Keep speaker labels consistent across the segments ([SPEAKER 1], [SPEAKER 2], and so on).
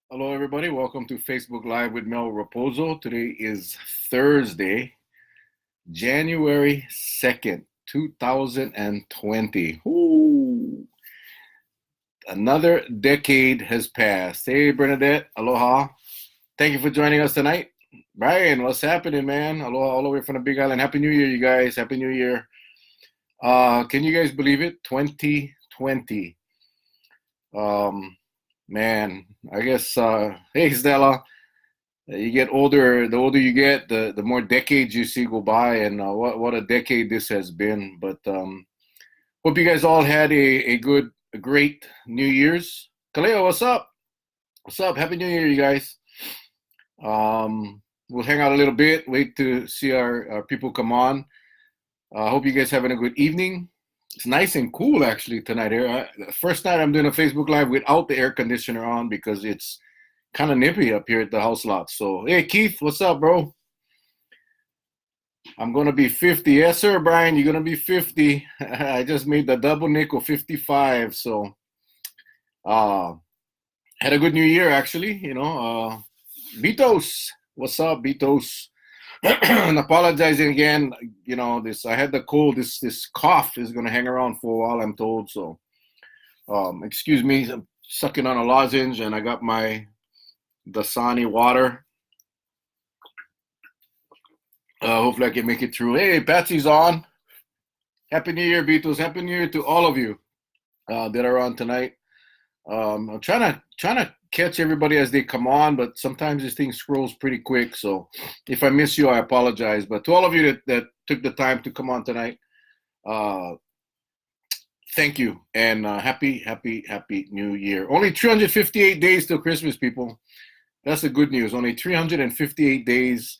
[SPEAKER 1] Hello, everybody. Welcome to Facebook Live with Mel Rapozo. Today is Thursday, January 2nd, 2020. Ooh, another decade has passed. Hey, Bernadette. Aloha. Thank you for joining us tonight. Brian, what's happening, man? Aloha all the way from the Big Island. Happy New Year, you guys. Happy New Year. Can you guys believe it? 2020. Um, Man, I guess, hey, Stella. You get older. The older you get, the more decades you see go by, and what a decade this has been. But hope you guys all had a great New Year's. Kaleo, what's up? What's up? Happy New Year, you guys. We'll hang out a little bit. Wait to see our people come on. Hope you guys having a good evening. It's nice and cool actually tonight here. First night I'm doing a Facebook Live without the air conditioner on because it's kind of nippy up here at the house lot. So, hey, Keith, what's up, bro? I'm going to be 50. Yes, sir, Brian, you're going to be 50. I just made the double nickel 55. So, uh, had a good new year, actually. Betos, what's up, Betos? And apologizing again. I had the cold. This cough is going to hang around for a while, I'm told. So, excuse me. I'm sucking on a lozenge, and I got my Dasani water. Hopefully I can make it through. Hey, Patsy's on. Happy New Year, Beatles. Happy New Year to all of you that are on tonight. I'm trying to catch everybody as they come on, but sometimes this thing scrolls pretty quick. So if I miss you, I apologize. But to all of you that took the time to come on tonight, thank you, and happy New Year. Only 358 days till Christmas, people. That's the good news. Only 358 days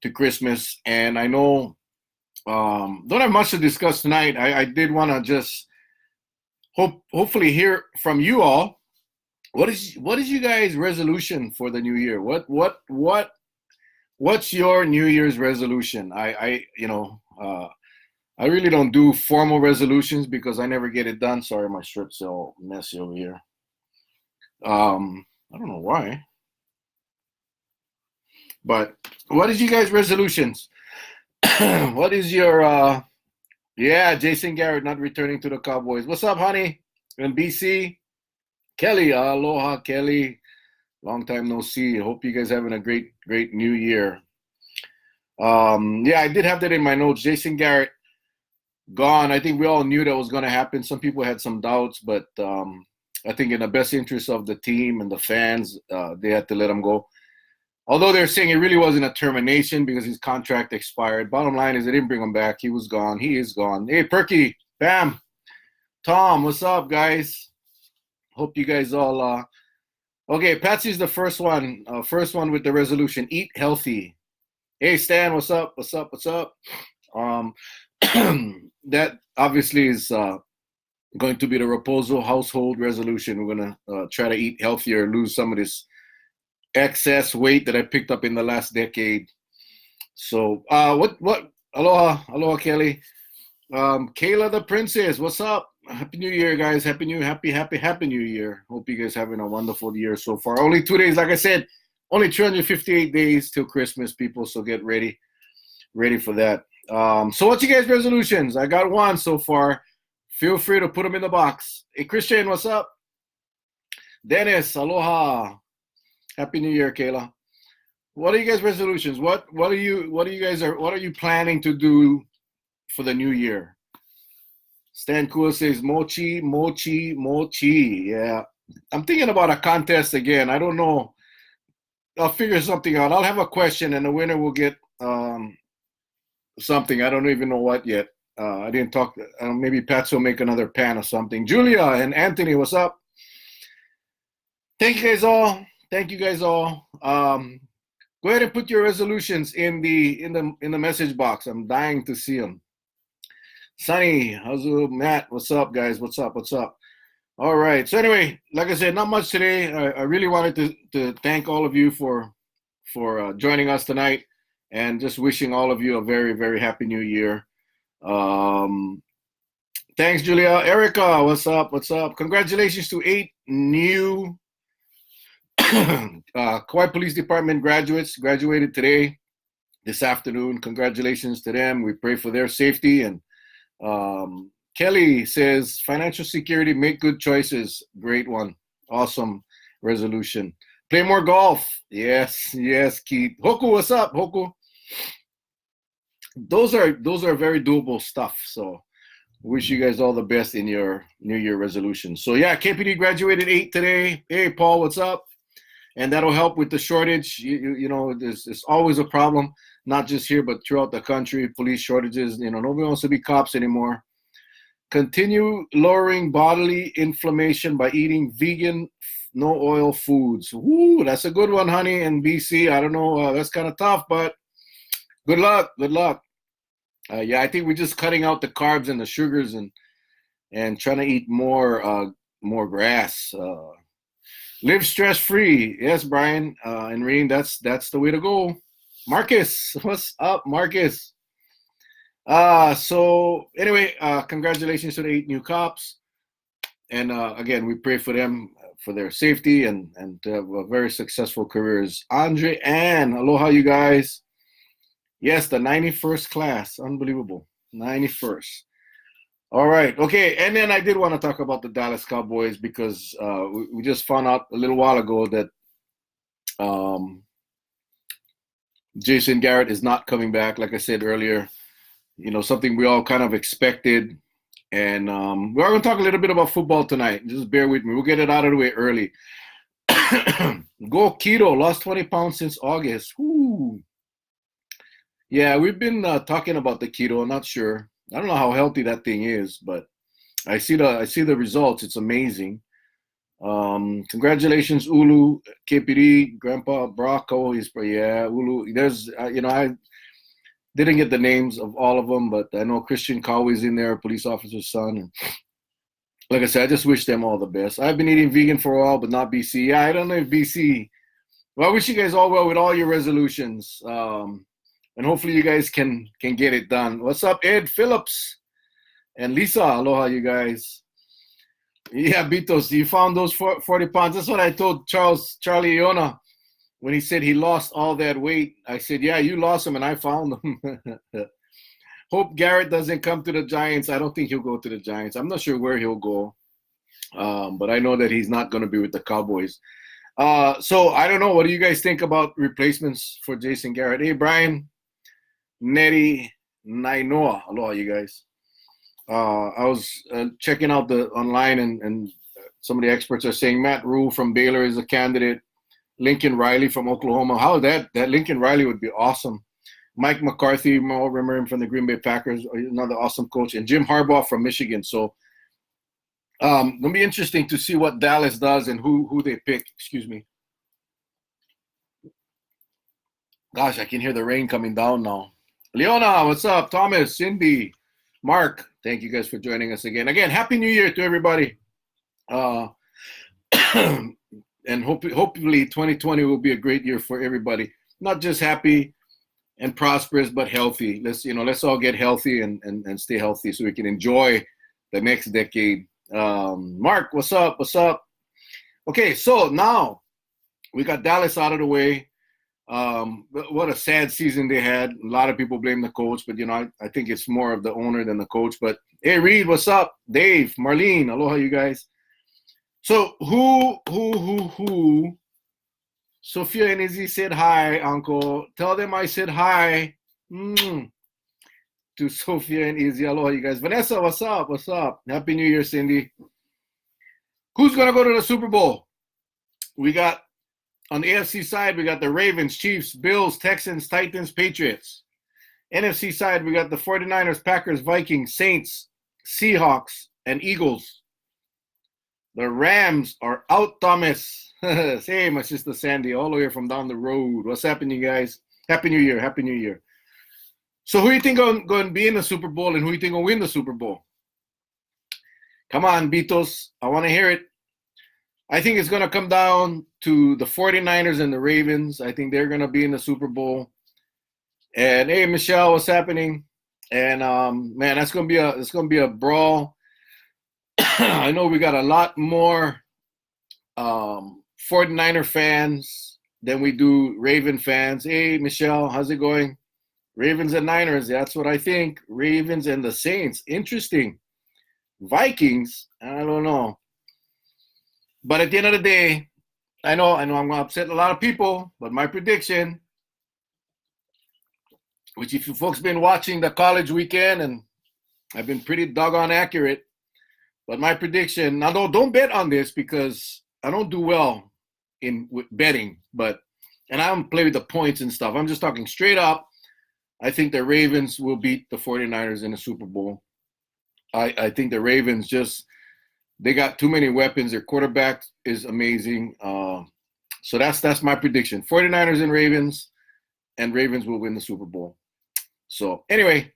[SPEAKER 1] to Christmas, and I know don't have much to discuss tonight. I did want to just hopefully hear from you all. What is you guys' resolution for the new year? What's your New Year's resolution? I really don't do formal resolutions because I never get it done. Sorry, my strip's all messy over here. I don't know why. But what is you guys' resolutions? What is your yeah, Jason Garrett not returning to the Cowboys. What's up, honey? And BC. Kelly, aloha, Kelly. Long time no see. Hope you guys having a great new year. Yeah, I did have that in my notes. Jason Garrett gone. I think we all knew that was going to happen. Some people had some doubts, but I think in the best interest of the team and the fans, they had to let him go. Although they're saying it really wasn't a termination because his contract expired. Bottom line is they didn't bring him back. He was gone. He is gone. Hey, Perky, Bam, Tom, what's up, guys? Hope you guys all okay, Patsy's the first one with the resolution. Eat healthy. Hey, Stan, what's up? What's up? What's up? That obviously is going to be the Rapozo household resolution. We're going to try to eat healthier, lose some of this excess weight that I picked up in the last decade. So, aloha, Kelly. Kayla the Princess, what's up? Happy New Year, guys. Happy New Year. Hope you guys having a wonderful year so far. Only 2 days, like I said, only 358 days till Christmas, people. So get ready for that. So what's you guys' resolutions? I got one so far. Feel free to put them in the box. Hey, Christian, what's up? Dennis, aloha. Happy New Year, Kayla. What are you guys' resolutions? What are you planning to do for the new year? Stan Kua says mochi. Yeah. I'm thinking about a contest again. I don't know. I'll figure something out. I'll have a question and the winner will get something. I don't even know what yet. I didn't talk. Maybe Pats will make another pan or something. Julia and Anthony, what's up? Thank you guys all. Go ahead and put your resolutions in the message box. I'm dying to see them. Sunny, how's it? Matt, what's up, guys? What's up? All right. So anyway, like I said, not much today. I really wanted to thank all of you for joining us tonight, and just wishing all of you a very, very happy new year. Thanks, Julia. Erica, what's up? Congratulations to 8 new Kauai Police Department graduates graduated today, this afternoon. Congratulations to them. We pray for their safety. And Kelly says, financial security, make good choices. Great one. Awesome resolution. Play more golf. Yes, Keith. Hoku, what's up, Hoku? Those are very doable stuff. So wish you guys all the best in your New Year resolution. So yeah, KPD graduated 8 today. Hey, Paul, what's up? And that'll help with the shortage. You know, there's always a problem, not just here, but throughout the country, police shortages. You know, nobody wants to be cops anymore. Continue lowering bodily inflammation by eating vegan, no oil foods. Woo, that's a good one, honey, in BC. I don't know, that's kind of tough, but good luck. Yeah, I think we're just cutting out the carbs and the sugars and trying to eat more grass. Live stress-free. Yes, Brian and Reen, that's the way to go. Marcus, what's up, Marcus? So anyway, congratulations to the 8 new cops. And again, we pray for them, for their safety and to have a very successful careers. Andre and aloha, you guys. Yes, the 91st class. Unbelievable. 91st. All right. Okay. And then I did want to talk about the Dallas Cowboys because we just found out a little while ago that Jason Garrett is not coming back. Like I said earlier, you know, something we all kind of expected. And we're going to talk a little bit about football tonight. Just bear with me. We'll get it out of the way early. Go keto. Lost 20 pounds since August. Woo. Yeah, we've been talking about the keto. I'm not sure. I don't know how healthy that thing is, but I see the results. It's amazing. Congratulations, Ulu, KPD, Grandpa Bracco. Ulu. There's, I didn't get the names of all of them, but I know Christian Cowie's in there, police officer's son. And like I said, I just wish them all the best. I've been eating vegan for a while, but not BC. Yeah, I don't know if BC. Well, I wish you guys all well with all your resolutions. And hopefully you guys can get it done. What's up, Ed Phillips and Lisa? Aloha, you guys. Yeah, Bitos, you found those 40 pounds. That's what I told Charlie Iona when he said he lost all that weight. I said, yeah, you lost them and I found them. Hope Garrett doesn't come to the Giants. I don't think he'll go to the Giants. I'm not sure where he'll go. But I know that he's not going to be with the Cowboys. So I don't know. What do you guys think about replacements for Jason Garrett? Hey, Brian. Neri Nainoa. Aloha, you guys. I was checking out the online and some of the experts are saying Matt Rule from Baylor is a candidate. Lincoln Riley from Oklahoma. How that Lincoln Riley would be awesome. Mike McCarthy, you all remember him from the Green Bay Packers, another awesome coach, and Jim Harbaugh from Michigan. So it'll be interesting to see what Dallas does and who they pick. Excuse me. Gosh, I can hear the rain coming down now. Leona, what's up? Thomas, Cindy, Mark, thank you guys for joining us again. Again, Happy New Year to everybody. And hopefully 2020 will be a great year for everybody. Not just happy and prosperous, but healthy. Let's all get healthy and stay healthy so we can enjoy the next decade. Mark, what's up? Okay, so now we got Dallas out of the way. What a sad season they had. A lot of people blame the coach, but I think it's more of the owner than the coach. But hey, Reed, what's up? Dave, Marlene, aloha, you guys. So who? Sophia and Izzy said hi, Uncle. Tell them I said hi to Sophia and Izzy. Aloha, you guys. Vanessa, what's up? Happy New Year, Cindy. Who's gonna go to the Super Bowl? We got. On the AFC side, we got the Ravens, Chiefs, Bills, Texans, Titans, Patriots. NFC side, we got the 49ers, Packers, Vikings, Saints, Seahawks, and Eagles. The Rams are out, Thomas. Hey, my sister Sandy, all the way from down the road. What's happening, guys? Happy New Year. So who do you think going to be in the Super Bowl and who do you think will win the Super Bowl? Come on, Bitos. I want to hear it. I think it's going to come down to the 49ers and the Ravens. I think they're going to be in the Super Bowl. And hey, Michelle, what's happening? And man, it's going to be a brawl. I know we got a lot more 49er fans than we do Raven fans. Hey, Michelle, how's it going? Ravens and Niners, that's what I think. Ravens and the Saints, interesting. Vikings, I don't know. But at the end of the day, I know I'm going to upset a lot of people, but my prediction, which if you folks been watching the college weekend, and I've been pretty doggone accurate, but my prediction, now don't bet on this because I don't do well with betting, and I don't play with the points and stuff. I'm just talking straight up. I think the Ravens will beat the 49ers in the Super Bowl. I think the Ravens they got too many weapons. Their quarterback is amazing. So that's my prediction. 49ers and Ravens will win the Super Bowl. So anyway,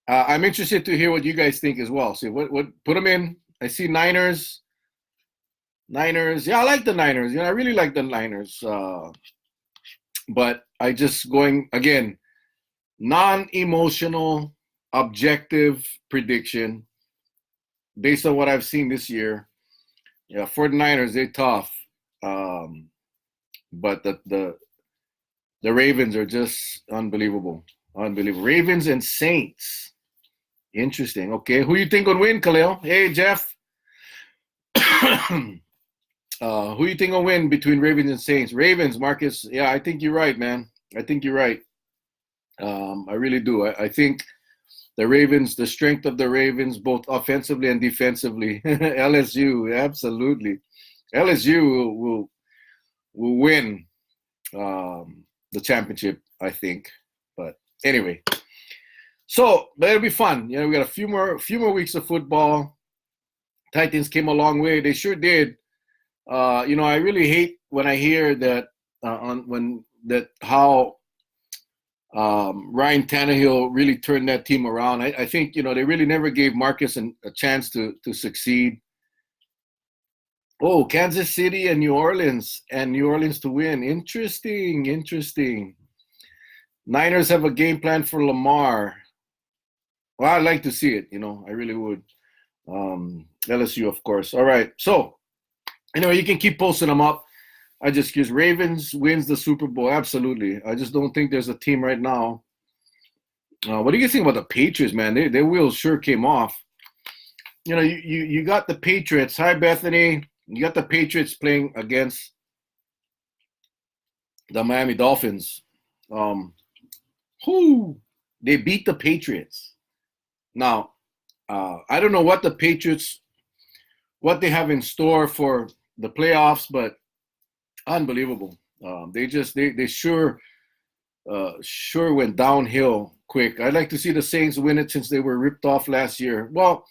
[SPEAKER 1] I'm interested to hear what you guys think as well. See what put them in. I see Niners. Yeah, I like the Niners. I really like the Niners. But I just going again, non-emotional, objective prediction based on what I've seen this year. Yeah, 49ers, they're tough. But the Ravens are just unbelievable. Ravens and Saints. Interesting. Okay, who you think will win, Khalil? Hey, Jeff. Who you think will win between Ravens and Saints? Ravens, Marcus. Yeah, I think you're right, man. I think you're right. I really do. I think the Ravens, the strength of the Ravens, both offensively and defensively. LSU, absolutely. LSU will win the championship, I think. But anyway, so it'll be fun. We got a few more weeks of football. Titans came a long way. They sure did. I really hate when I hear that how Ryan Tannehill really turned that team around. I think they really never gave Marcus a chance to succeed. Oh, Kansas City and New Orleans to win. Interesting. Niners have a game plan for Lamar. Well, I'd like to see it. I really would. LSU, of course. All right. So anyway, you can keep posting them up. I just guess Ravens wins the Super Bowl. Absolutely. I just don't think there's a team right now. What do you think about the Patriots, man? Their wheels sure came off. You got the Patriots. Hi, Bethany. You got the Patriots playing against the Miami Dolphins. They beat the Patriots. Now, I don't know what the Patriots, what they have in store for the playoffs, but unbelievable. They sure went downhill quick. I'd like to see the Saints win it since they were ripped off last year. Well,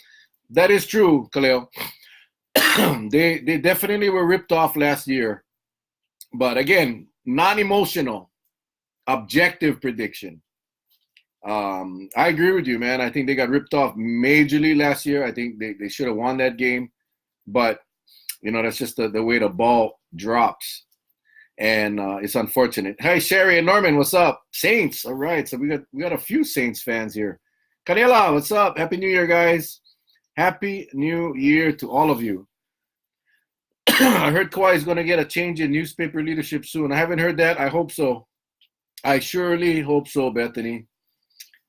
[SPEAKER 1] that is true, Khalil. They definitely were ripped off last year. But again, non-emotional, objective prediction. I agree with you, man. I think they got ripped off majorly last year. I think they should have won that game. But, that's just the way the ball drops. And it's unfortunate. Hey, Sherry and Norman, what's up? Saints. All right. So we got a few Saints fans here. Canela, what's up? Happy New Year, guys. Happy New Year to all of you. I heard Kawhi is going to get a change in newspaper leadership soon. I haven't heard that. I hope so. I surely hope so, Bethany.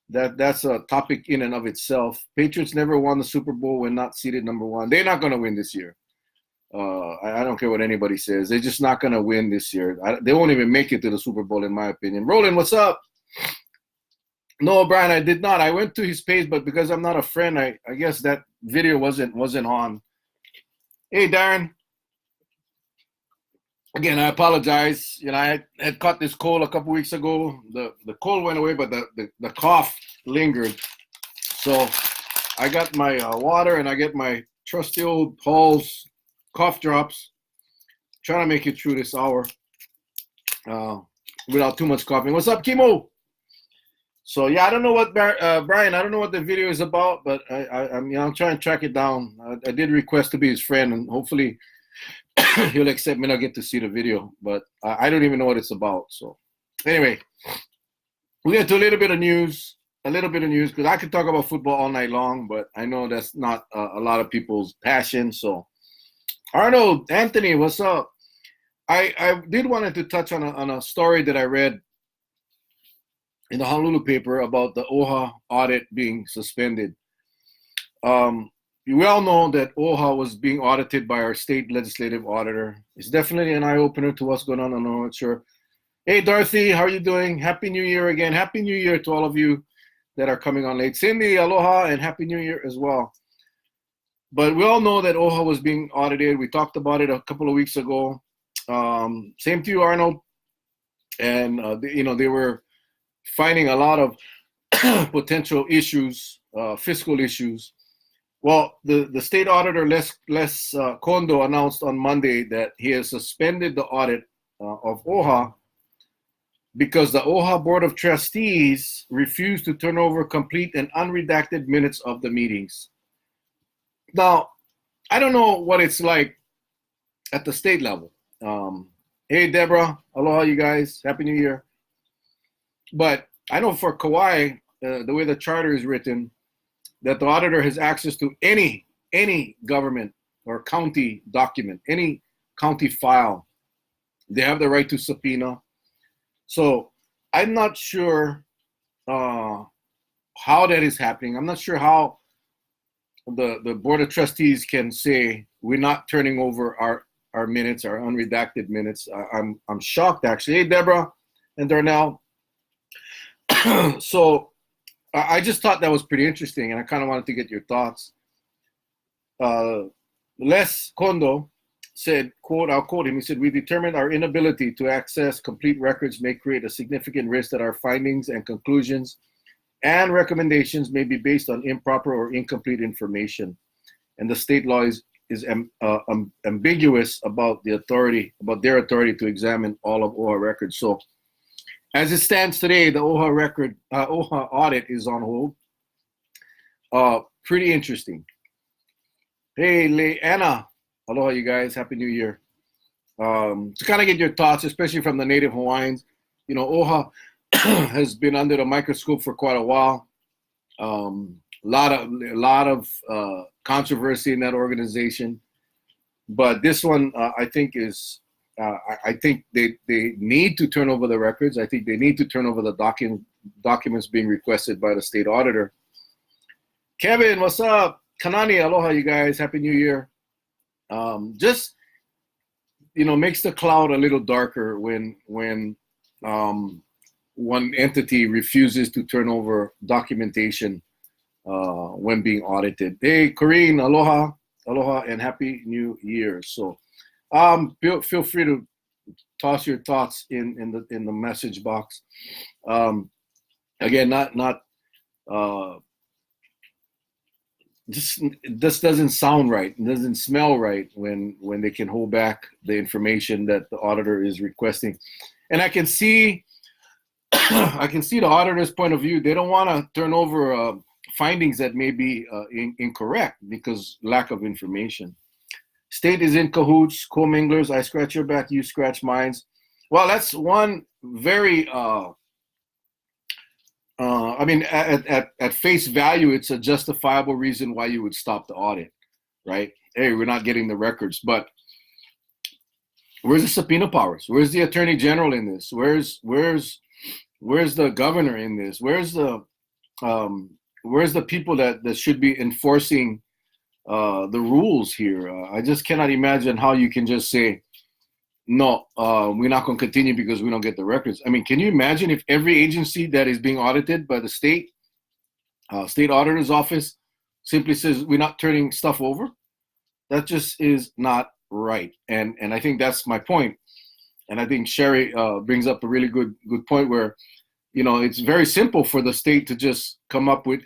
[SPEAKER 1] That's a topic in and of itself. Patriots never won the Super Bowl when not seeded number one. They're not going to win this year. I don't care what anybody says. They're just not going to win this year. They won't even make it to the Super Bowl, in my opinion. Roland, what's up? No, Brian, I did not. I went to his page, but because I'm not a friend, I guess that video wasn't on. Hey, Darren. Again, I apologize. I had caught this cold a couple weeks ago. The cold went away, but the cough lingered. So I got my water and I get my trusty old Paul's cough drops. Trying to make it through this hour without too much coughing. What's up, Kimo? So yeah, I don't know what Brian. I don't know what the video is about, but I'm trying to track it down. I did request to be his friend, and hopefully he'll accept me and I'll get to see the video. But I don't even know what it's about. So anyway, we get to a little bit of news because I could talk about football all night long, but I know that's not a lot of people's passion. So Arnold, Anthony, what's up? I did wanted to touch on a story that I read in the Honolulu paper about the OHA audit being suspended. We all know that OHA was being audited by our state legislative auditor. It's definitely an eye-opener to what's going on. I'm not sure. Hey, Dorothy, how are you doing? Happy New Year again. Happy New Year to all of you that are coming on late. Cindy, aloha, and Happy New Year as well. But we all know that OHA was being audited. We talked about it a couple of weeks ago. Same to you, Arnold. And, they were finding a lot of potential issues, fiscal issues. Well, the state auditor, Les Kondo, announced on Monday that he has suspended the audit of OHA because the OHA Board of Trustees refused to turn over complete and unredacted minutes of the meetings. Now, I don't know what it's like at the state level. Hey, Deborah, aloha, you guys. Happy New Year. But I know for Kauai, the way the charter is written, that the auditor has access to any government or county document, any county file. They have the right to subpoena. So I'm not sure how that is happening. I'm not sure how the Board of Trustees can say we're not turning over our minutes, our unredacted minutes. I'm shocked, actually. Hey, Deborah and Darnell. So I just thought that was pretty interesting, and I kind of wanted to get your thoughts. Les Kondo said, quote, I'll quote him, he said, we determined our inability to access complete records may create a significant risk that our findings and conclusions and recommendations may be based on improper or incomplete information. And the state law is ambiguous about their authority to examine all of OHA records. So as it stands today, the OHA audit is on hold. Pretty interesting. Hey, Leanna. Aloha, you guys. Happy New Year. To kind of get your thoughts, especially from the native Hawaiians, OHA has been under the microscope for quite a while. A lot of controversy in that organization. But this one, I think is, I think they need to turn over the records. I think they need to turn over the documents being requested by the state auditor. Kevin, what's up? Kanani, aloha, you guys. Happy New Year. Just, makes the cloud a little darker when one entity refuses to turn over documentation when being audited. Hey, Corrine, aloha, and Happy New Year. So feel free to toss your thoughts in the message box. Again, this doesn't sound right. It doesn't smell right when they can hold back the information that the auditor is requesting. And I can see the auditor's point of view. They don't want to turn over findings that may be incorrect because lack of information. State is in cahoots, co-minglers. I scratch your back, you scratch mine. Well, that's one very at face value, it's a justifiable reason why you would stop the audit, right? Hey, we're not getting the records, but where's the subpoena powers? Where's the attorney general in this? Where's the governor in this? Where's the people that should be enforcing the rules here? I just cannot imagine how you can just say, no, we're not going to continue because we don't get the records. I mean, can you imagine if every agency that is being audited by the state auditor's office simply says we're not turning stuff over? That just is not right. And I think that's my point. And I think Sherry brings up a really good point where, it's very simple for the state to just come up with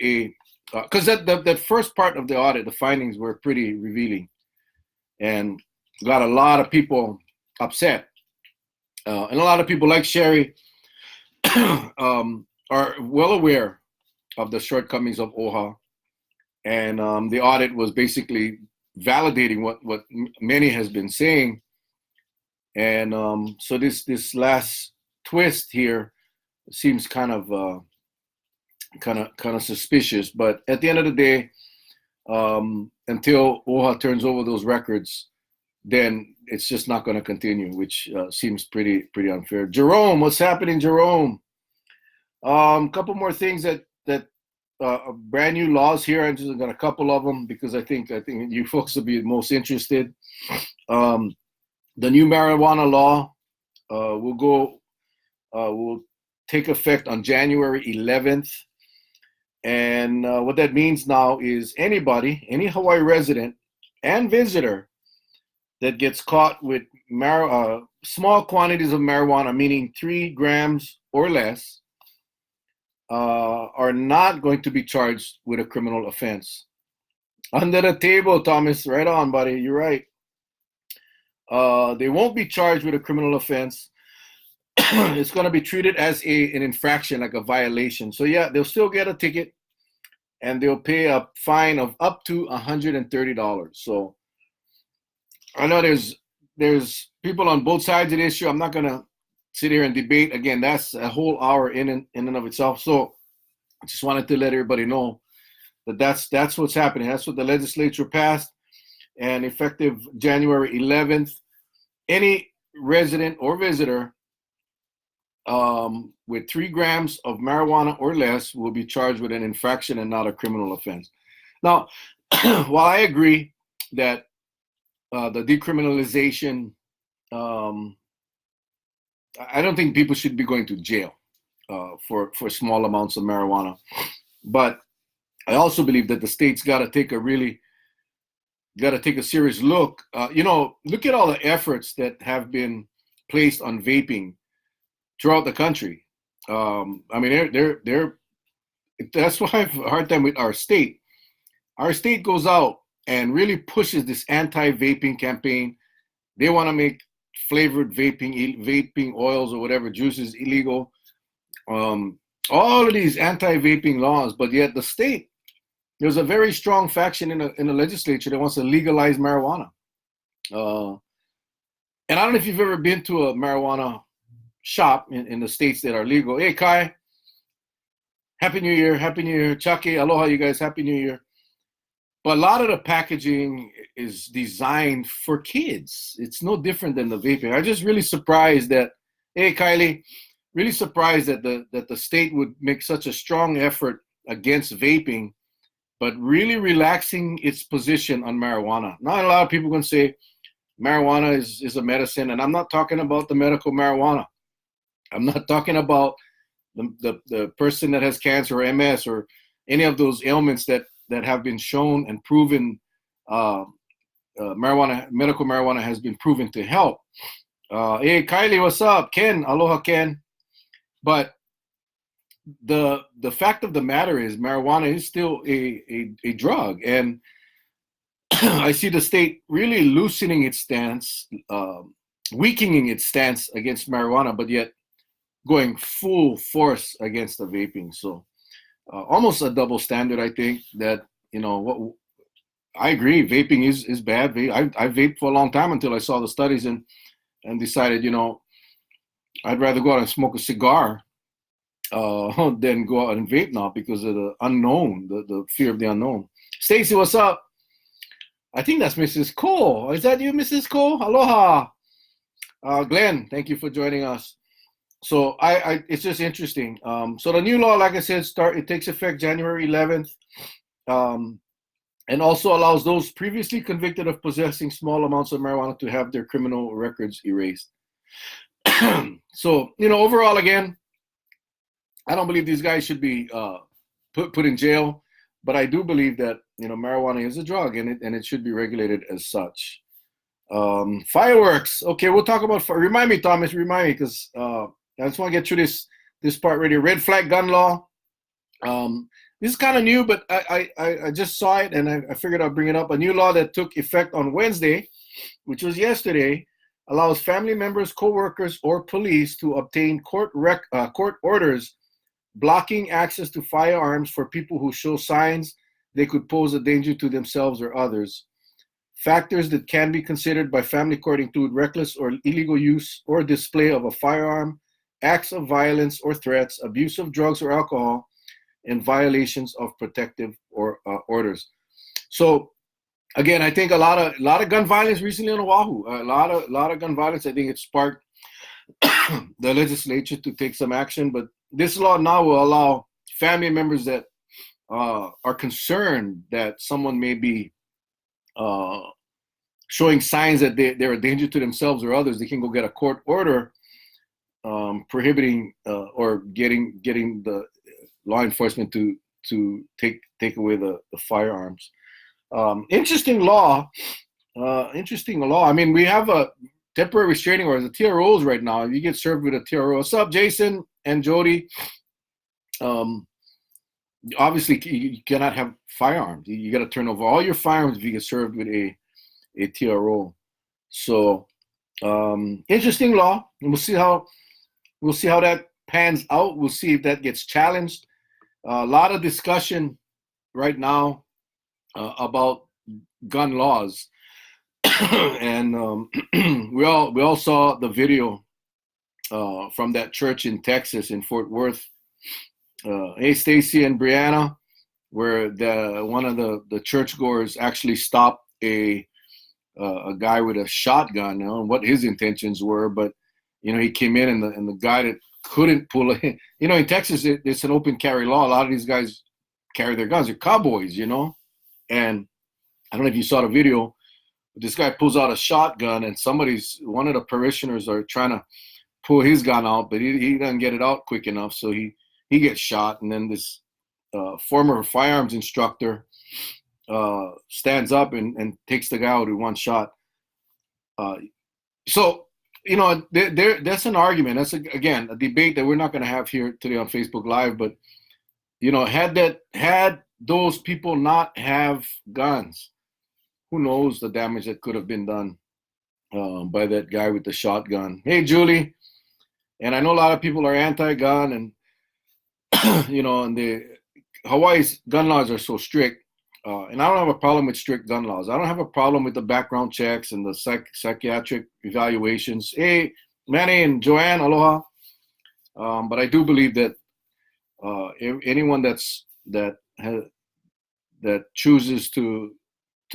[SPEAKER 1] because that first part of the audit, the findings were pretty revealing and got a lot of people upset. And a lot of people like Sherry are well aware of the shortcomings of OHA. And the audit was basically validating what many has been saying. And so this last twist here seems kind of suspicious. But at the end of the day, until OHA turns over those records, then it's just not going to continue, which seems pretty unfair. Jerome, what's happening, Jerome? Couple more things that brand new laws here. I'm just got a couple of them because I think you folks will be most interested. The new marijuana law will take effect on January 11th. And what that means now is any Hawaii resident and visitor that gets caught with small quantities of marijuana, meaning 3 grams or less, are not going to be charged with a criminal offense. Under the table, Thomas, right on, buddy, you're right. They won't be charged with a criminal offense. It's going to be treated as an infraction, like a violation. So yeah, they'll still get a ticket, and they'll pay a fine of up to $130. So I know there's people on both sides of the issue. I'm not going to sit here and debate. Again, that's a whole hour in and of itself. So I just wanted to let everybody know that that's what's happening. That's what the legislature passed, and effective January 11th, any resident or visitor with 3 grams of marijuana or less will be charged with an infraction and not a criminal offense. Now, while I agree that the decriminalization, I don't think people should be going to jail for small amounts of marijuana, but I also believe that the state's got to take a serious look. Look at all the efforts that have been placed on vaping throughout the country. That's why I have a hard time with our state. Our state goes out and really pushes this anti-vaping campaign. They want to make flavored vaping oils or whatever juices illegal. All of these anti-vaping laws, but yet the state, there's a very strong faction in the legislature that wants to legalize marijuana. And I don't know if you've ever been to a marijuana shop in the states that are legal. Hey, Kai, Happy New Year. Happy New Year. Chucky, aloha, you guys. Happy New Year. But a lot of the packaging is designed for kids. It's no different than the vaping. I'm just really surprised that, hey, Kylie, really surprised that the state would make such a strong effort against vaping, but really relaxing its position on marijuana. Not a lot of people can say marijuana is a medicine, and I'm not talking about the medical marijuana. I'm not talking about the person that has cancer or MS or any of those ailments that have been shown and proven medical marijuana has been proven to help. Hey, Kylie, what's up? Ken, aloha, Ken. But the fact of the matter is marijuana is still a drug. And I see the state really loosening its stance, weakening its stance against marijuana, but yet going full force against the vaping. So almost a double standard, I think, that, what I agree, vaping is bad. I vaped for a long time until I saw the studies and decided, I'd rather go out and smoke a cigar than go out and vape now because of the unknown, the fear of the unknown. Stacy, what's up? I think that's Mrs. Cole. Is that you, Mrs. Cole? Aloha. Glenn, thank you for joining us. So it's just interesting. So the new law, like I said, it takes effect January 11th, and also allows those previously convicted of possessing small amounts of marijuana to have their criminal records erased. So, overall, again, I don't believe these guys should be put in jail, but I do believe that, marijuana is a drug and it should be regulated as such. Fireworks. Okay, we'll talk about, remind me, Thomas, because I just want to get through this part right here. Red flag gun law. This is kind of new, but I just saw it and I figured I'd bring it up. A new law that took effect on Wednesday, which was yesterday, allows family members, co-workers, or police to obtain court orders blocking access to firearms for people who show signs they could pose a danger to themselves or others. Factors that can be considered by family court include reckless or illegal use or display of a firearm, acts of violence or threats, abuse of drugs or alcohol, and violations of protective orders. So again, I think a lot of gun violence recently on Oahu. A lot of gun violence. I think it sparked the legislature to take some action. But this law now will allow family members that are concerned that someone may be showing signs that they're a danger to themselves or others. They can go get a court order prohibiting or getting the law enforcement to take away the firearms. Interesting law. Interesting law. I mean, we have a temporary restraining order, the TROs right now. If you get served with a TRO, what's up, Jason and Jody? Obviously, you cannot have firearms. You got to turn over all your firearms if you get served with a TRO. So, interesting law. And we'll see how that pans out. We'll see if that gets challenged. A lot of discussion right now about gun laws, and we all saw the video from that church in Texas, in Fort Worth. Hey, Stacy and Brianna, where one of the churchgoers actually stopped a guy with a shotgun. I don't know what his intentions were, but he came in, and the guy that couldn't pull it. In Texas, it's an open carry law. A lot of these guys carry their guns. They're cowboys, And I don't know if you saw the video. But this guy pulls out a shotgun, and one of the parishioners are trying to pull his gun out, but he doesn't get it out quick enough, so he gets shot. And then this former firearms instructor stands up and takes the guy out with one shot. So that's an argument. That's again a debate that we're not going to have here today on Facebook Live. But had those people not have guns, who knows the damage that could have been done by that guy with the shotgun. Hey, Julie. And I know a lot of people are anti-gun, and and Hawaii's gun laws are so strict. And I don't have a problem with strict gun laws. I don't have a problem with the background checks and the psychiatric evaluations. Hey, Manny and Joanne, aloha. But I do believe that anyone that chooses to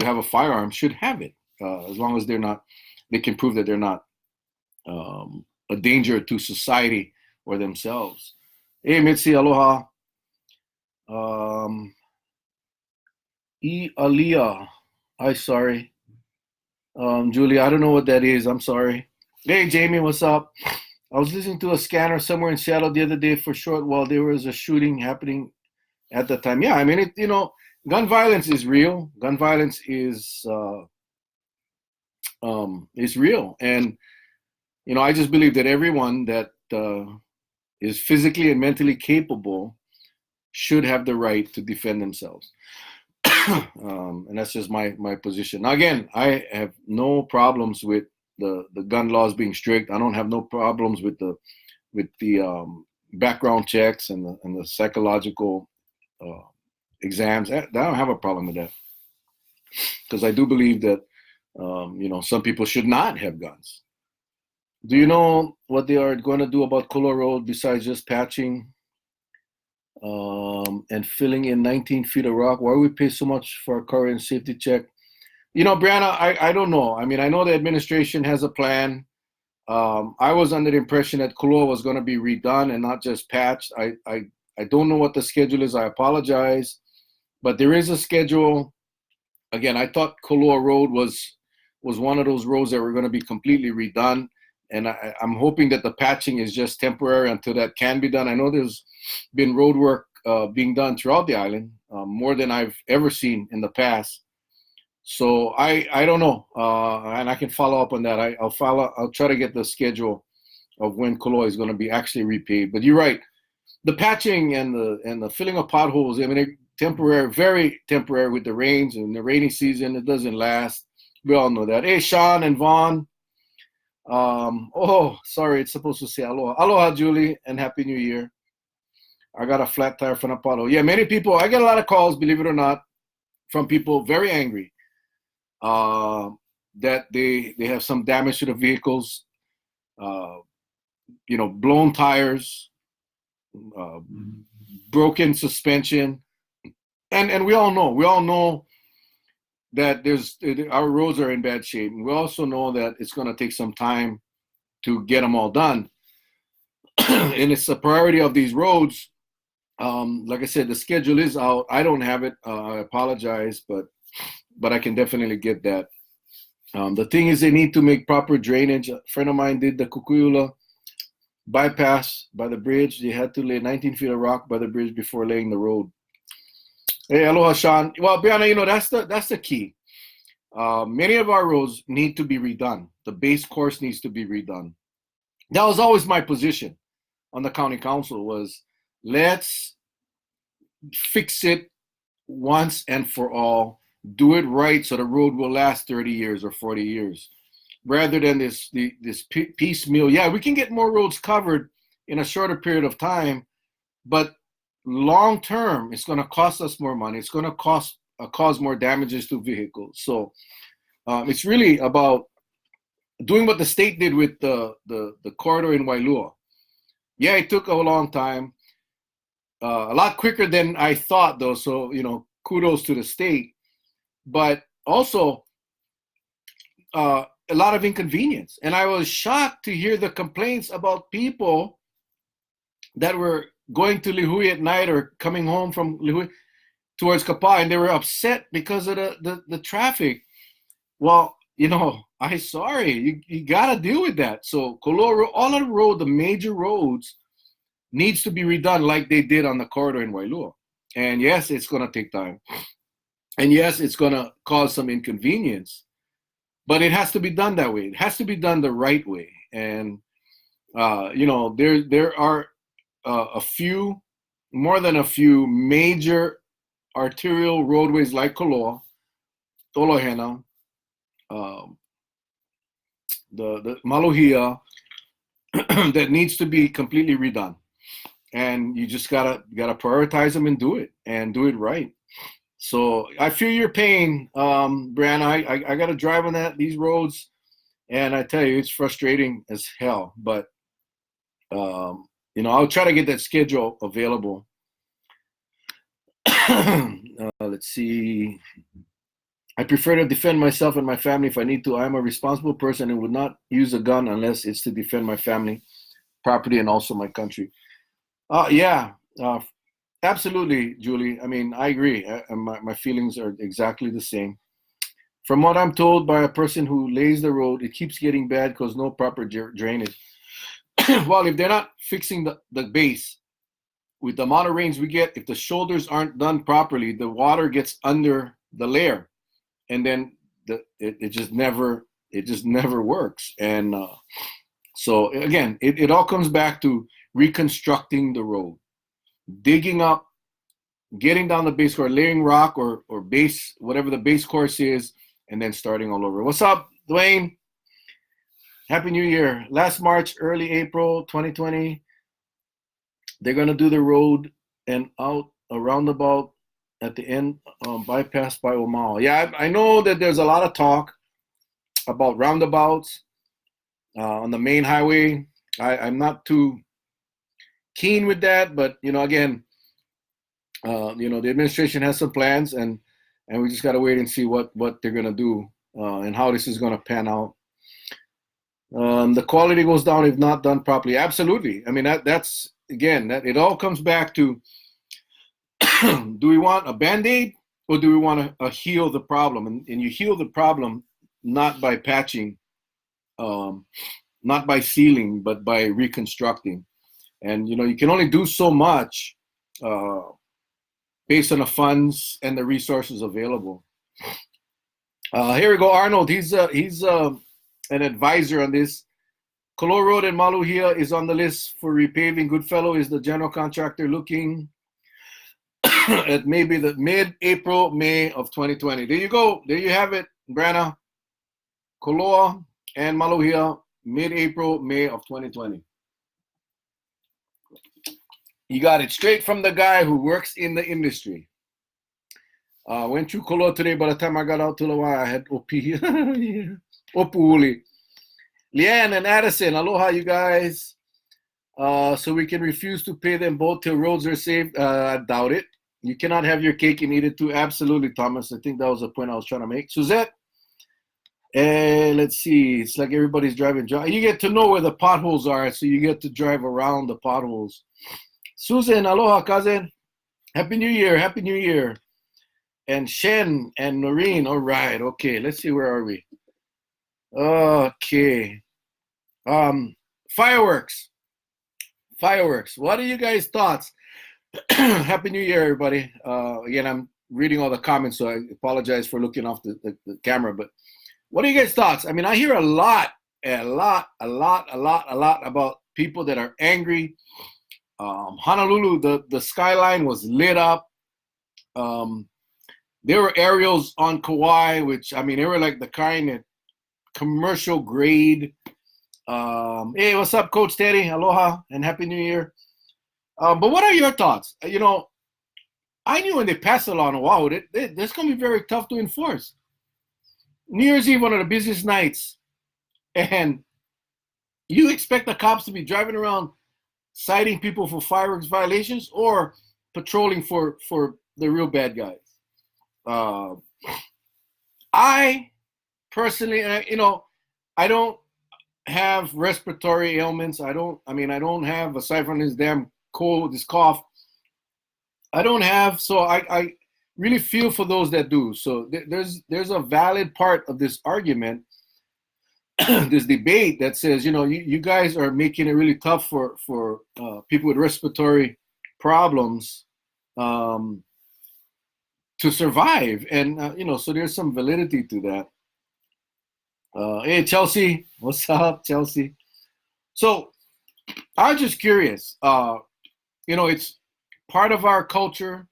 [SPEAKER 1] have a firearm should have it, as long as they can prove that they're not a danger to society or themselves. Hey, Mitzi, aloha. Aliyah, hi, sorry. Julie, I don't know what that is. I'm sorry. Hey, Jamie, what's up? I was listening to a scanner somewhere in Seattle the other day for short while there was a shooting happening at the time. Yeah, I mean, gun violence is real. Gun violence is real. And, I just believe that everyone that is physically and mentally capable should have the right to defend themselves. And that's just my position. Now, again, I have no problems with the gun laws being strict. I don't have no problems with the background checks and the psychological exams. I don't have a problem with that, because I do believe that some people should not have guns. Do you know what they are going to do about Kula Road besides just patching and filling in 19 feet of rock? Why we pay so much for a current safety check? Brianna, I don't know. I mean, I know the administration has a plan. I was under the impression that Kula was going to be redone and not just patched. I don't know what the schedule is. I apologize, but there is a schedule. Again, I thought Kula Road was one of those roads that were going to be completely redone. And I'm hoping that the patching is just temporary until that can be done. I know there's been road work being done throughout the island, more than I've ever seen in the past. So I don't know, and I can follow up on that. I'll try to get the schedule of when Koloa is going to be actually repaved. But you're right, the patching and the filling of potholes. I mean, they're temporary, very temporary with the rains and the rainy season. It doesn't last. We all know that. Hey, Sean and Vaughn. Sorry, it's supposed to say aloha. Aloha, Julie, and Happy New Year. I got a flat tire from a pothole. Yeah, many people, I get a lot of calls, believe it or not, from people very angry that they have some damage to the vehicles, blown tires, broken suspension. And we all know that our roads are in bad shape. And we also know that it's going to take some time to get them all done. And it's a priority of these roads. Like I said, the schedule is out. I don't have it. I apologize, but I can definitely get that. The thing is, they need to make proper drainage. A friend of mine did the Kukuyula bypass by the bridge. They had to lay 19 feet of rock by the bridge before laying the road. Hey, aloha, Sean. Well, Brianna, you know, that's the key. Many of our roads need to be redone. The base course needs to be redone. That was always my position on the county council, was let's fix it once and for all. Do it right so the road will last 30 years or 40 years. Rather than this piecemeal. Yeah, we can get more roads covered in a shorter period of time, but long term, it's going to cost us more money. It's going to cause more damages to vehicles. So it's really about doing what the state did with the corridor in Wailua. Yeah, it took a long time, a lot quicker than I thought, though. So, you know, kudos to the state, but also a lot of inconvenience. And I was shocked to hear the complaints about people that were going to Lihui at night or coming home from Lihui towards Kapa, and they were upset because of the traffic. Well, you know, I'm sorry, you got to deal with that. So Koloa, all of the road, the major roads, needs to be redone like they did on the corridor in Wailua. And yes, it's going to take time. And yes, it's going to cause some inconvenience. But it has to be done that way. It has to be done the right way. And, you know, there are a few, more than a few major arterial roadways like Koloa, Tolohena, the Maluhia, that needs to be completely redone. And you just gotta prioritize them and do it right. So I feel your pain, Brianna. I got to drive on these roads, and I tell you, it's frustrating as hell. But you know, I'll try to get that schedule available. Let's see. I prefer to defend myself and my family if I need to. I am a responsible person and would not use a gun unless it's to defend my family, property, and also my country. Yeah. Absolutely, Julie. I mean, I agree. My feelings are exactly the same. From what I'm told by a person who lays the road, it keeps getting bad because no proper drainage. Well, if they're not fixing the base, with the amount of rains we get, if the shoulders aren't done properly, the water gets under the layer, and then it just never works. And so again, it all comes back to reconstructing the road. Digging up, getting down the base course, laying rock or base, whatever the base course is, and then starting all over. What's up, Dwayne? Happy New Year. Last March, early April 2020, they're going to do the road and out a roundabout at the end, bypass by Omao. Yeah, I know that there's a lot of talk about roundabouts on the main highway. I'm not too keen with that, but you know, again, you know, the administration has some plans, and we just got to wait and see what they're going to do and how this is going to pan out. The quality goes down if not done properly. Absolutely. I mean, that's again, that it all comes back to do we want a Band-Aid or do we want to heal the problem? And you heal the problem not by patching, not by sealing, but by reconstructing. And, you know, you can only do so much based on the funds and the resources available. Here we go, Arnold. He's an advisor on this. Koloa Road in Maluhia is on the list for repaving. Goodfellow is the general contractor looking at maybe the mid-April, May of 2020. There you go. There you have it, Brana. Koloa and Maluhia, mid-April, May of 2020. You got it straight from the guy who works in the industry. Went through Koloa today. By the time I got out to Lawa, I had OP. Opuuli. Leanne and Addison, aloha, you guys. So we can refuse to pay them both till roads are safe. I doubt it. You cannot have your cake and eat it too. Absolutely, Thomas. I think that was the point I was trying to make. Suzette, let's see. It's like everybody's driving. You get to know where the potholes are, so you get to drive around the potholes. Susan, aloha, cousin. Happy New Year. Happy New Year. And Shen and Noreen. All right. Okay. Let's see. Where are we? Okay. Fireworks. Fireworks. What are you guys' thoughts? Happy New Year, everybody. Again, I'm reading all the comments, so I apologize for looking off the camera. But what are you guys' thoughts? I mean, I hear a lot about people that are angry. Honolulu, the skyline was lit up. There were aerials on Kauai, which, I mean, they were like the kind of commercial grade. Hey, what's up, Coach Teddy? Aloha and Happy New Year. But what are your thoughts? You know, I knew when they passed the law on Oahu, that's going to be very tough to enforce. New Year's Eve, one of the busiest nights, and you expect the cops to be driving around citing people for fireworks violations or patrolling for the real bad guys? I personally, you know, I don't have respiratory ailments. I don't have, aside from this damn cold, this cough, I don't have, so I really feel for those that do. So there's a valid part of this argument, this debate that says, you know, you guys are making it really tough for people with respiratory problems to survive. And, you know, so there's some validity to that. Hey, Chelsea, what's up, Chelsea? So I was just curious. You know, it's part of our culture.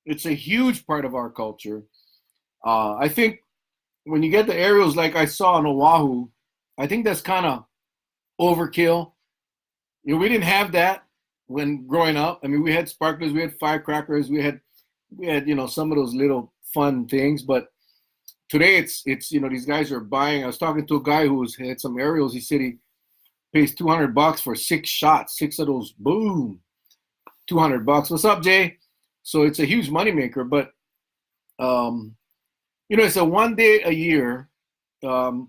[SPEAKER 1] It's a huge part of our culture. I think when you get the aerials like I saw on Oahu, I think that's kind of overkill. You know, we didn't have that when growing up. I mean, we had sparklers, we had firecrackers, we had you know, some of those little fun things. But today it's you know, these guys are buying. I was talking to a guy who's had some aerials. He said he pays $200 for 6 shots, 6 of those. Boom, $200. What's up, Jay? So it's a huge moneymaker. But you know, it's a 1 day a year. 2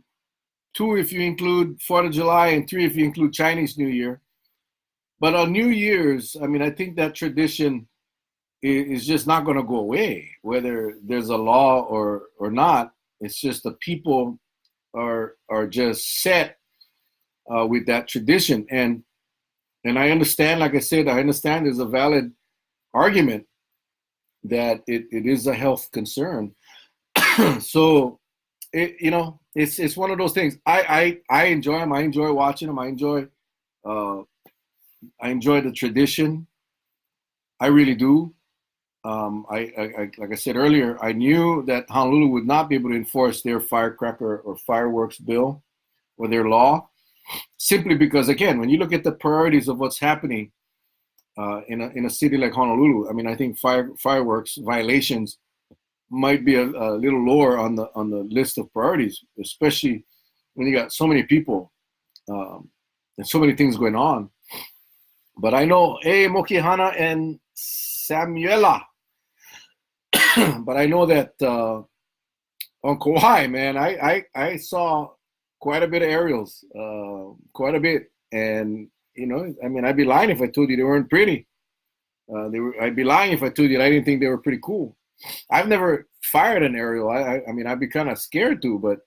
[SPEAKER 1] if you include 4th of July, and 3 if you include Chinese New Year. But on New Year's, I mean, I think that tradition is just not going to go away, whether there's a law or not. It's just the people are just set with that tradition. And I understand, like I said, I understand there's a valid argument that it is a health concern. So, you know, it's one of those things. I enjoy them. I enjoy watching them. I enjoy the tradition. I really do. I like I said earlier, I knew that Honolulu would not be able to enforce their firecracker or fireworks bill or their law, simply because, again, when you look at the priorities of what's happening in a city like Honolulu, I mean, I think fireworks violations might be a little lower on the list of priorities, especially when you got so many people and so many things going on. But I know, hey, Mokihana and Samuela. But I know that on Kauai, man, I saw quite a bit of aerials, quite a bit. And, you know, I mean, I'd be lying if I told you they weren't pretty. I'd be lying if I told you I didn't think they were pretty cool. I've never fired an aerial. I mean, I'd be kind of scared to, but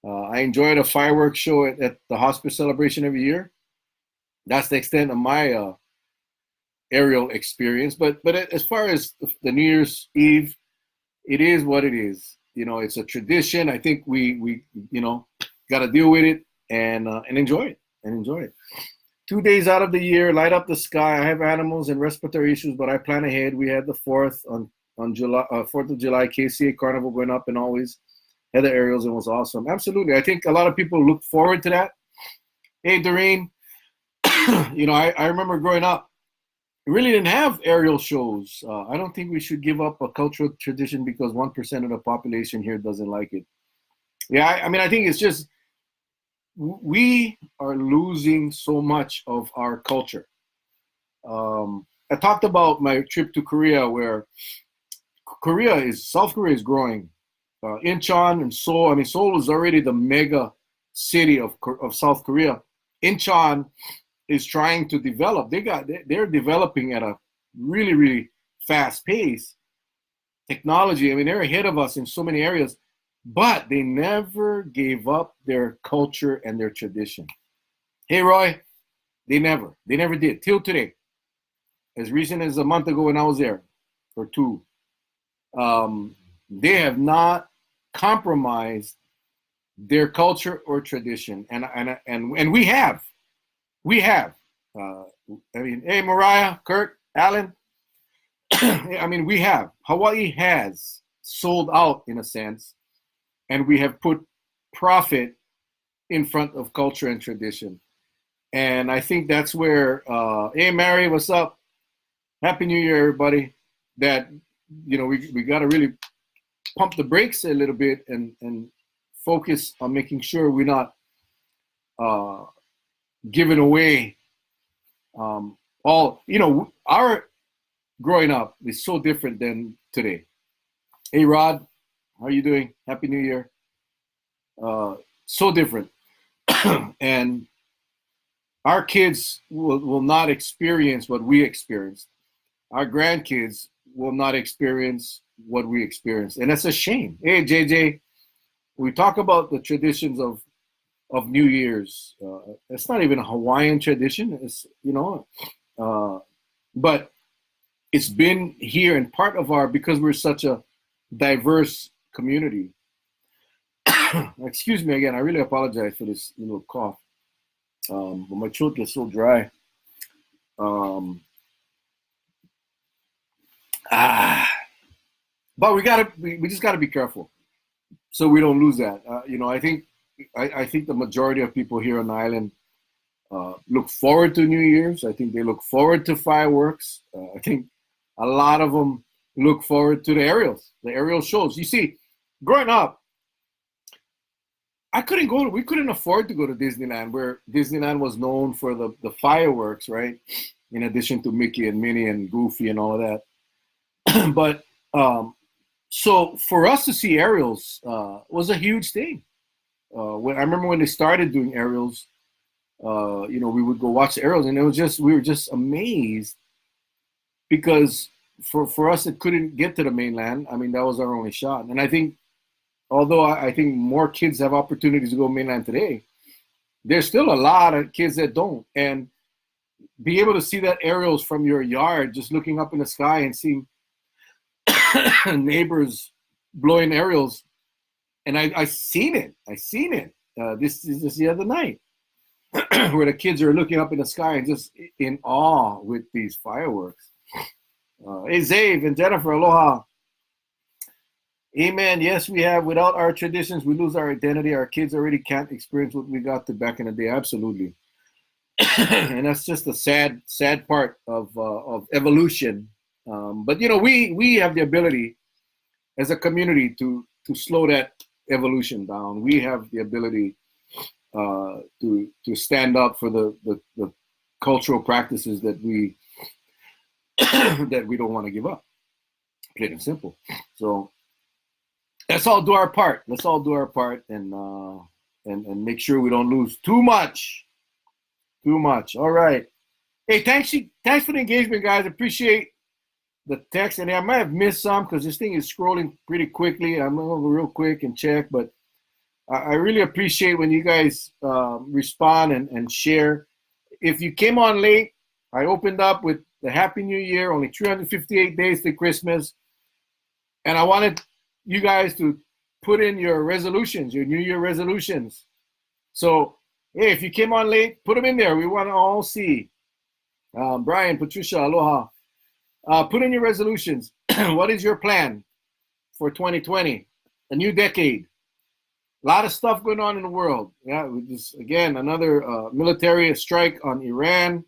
[SPEAKER 1] I enjoyed a fireworks show at the hospice celebration every year. That's the extent of my aerial experience. But as far as the New Year's Eve, it is what it is. You know, it's a tradition. I think we you know, got to deal with it and enjoy it. 2 days out of the year, light up the sky. I have animals and respiratory issues, but I plan ahead. We had the 4th on July 4th of July KCA Carnival going up, and always had the aerials, and it was awesome. Absolutely, I think a lot of people look forward to that. Hey, Doreen, you know, I remember growing up, we really didn't have aerial shows. I don't think we should give up a cultural tradition because 1% of the population here doesn't like it. Yeah, I mean, I think it's just we are losing so much of our culture. I talked about my trip to Korea, where South Korea is growing. Incheon and Seoul. I mean, Seoul is already the mega city of South Korea. Incheon is trying to develop. They're developing at a really, really fast pace. Technology. I mean, they're ahead of us in so many areas, but they never gave up their culture and their tradition. Hey, Roy, they never did till today. As recent as a month ago when I was there, or two, they have not compromised their culture or tradition, and we have. I mean, hey, Mariah, Kurt, Alan. I mean, we have. Hawaii has sold out in a sense, and we have put profit in front of culture and tradition. And I think that's where, hey, Mary, what's up? Happy New Year, everybody. That, we got to really pump the brakes a little bit and focus on making sure we're not giving away our growing up is so different than today. Hey, Rod, how are you doing? Happy New Year. So different. And our kids will not experience what we experienced. Our grandkids will not experience what we experienced. And that's a shame. Hey, JJ, we talk about the traditions of New Year's. It's not even a Hawaiian tradition. It's, but it's been here and part of because we're such a diverse community. Excuse me again. I really apologize for this little cough. But my throat gets so dry. But we just gotta be careful so we don't lose that. I think the majority of people here on the island look forward to New Year's. I think they look forward to fireworks. I think a lot of them look forward to the aerial shows. You see, growing up, we couldn't afford to go to Disneyland, where Disneyland was known for the fireworks, right? In addition to Mickey and Minnie and Goofy and all of that. But so for us to see aerials was a huge thing. I remember when they started doing aerials, we would go watch the aerials, and we were just amazed, because for us it couldn't get to the mainland. I mean, that was our only shot. And I think, although I think more kids have opportunities to go mainland today, there's still a lot of kids that don't. And be able to see that aerials from your yard, just looking up in the sky and seeing neighbors blowing aerials, and I seen it. This is just the other night, where the kids are looking up in the sky and just in awe with these fireworks. Hey, Zave and Jennifer, aloha. Amen. Yes, we have. Without our traditions, we lose our identity. Our kids already can't experience what we got to back in the day. Absolutely. And that's just a sad part of evolution. But we have the ability as a community to slow that evolution down. We have the ability to stand up for the cultural practices that we don't want to give up. Plain and simple. So let's all do our part. And make sure we don't lose too much. All right. Hey, thanks for the engagement, guys. Appreciate the text. And I might have missed some because this thing is scrolling pretty quickly. I'm going to go real quick and check, but I really appreciate when you guys respond and share. If you came on late, I opened up with the Happy New Year, only 358 days to Christmas. And I wanted you guys to put in your resolutions, your New Year resolutions. So, hey, if you came on late, put them in there. We want to all see. Brian, Patricia, aloha. Put in your resolutions. What is your plan for 2020? A new decade. A lot of stuff going on in the world. Yeah, just again, another military strike on Iran.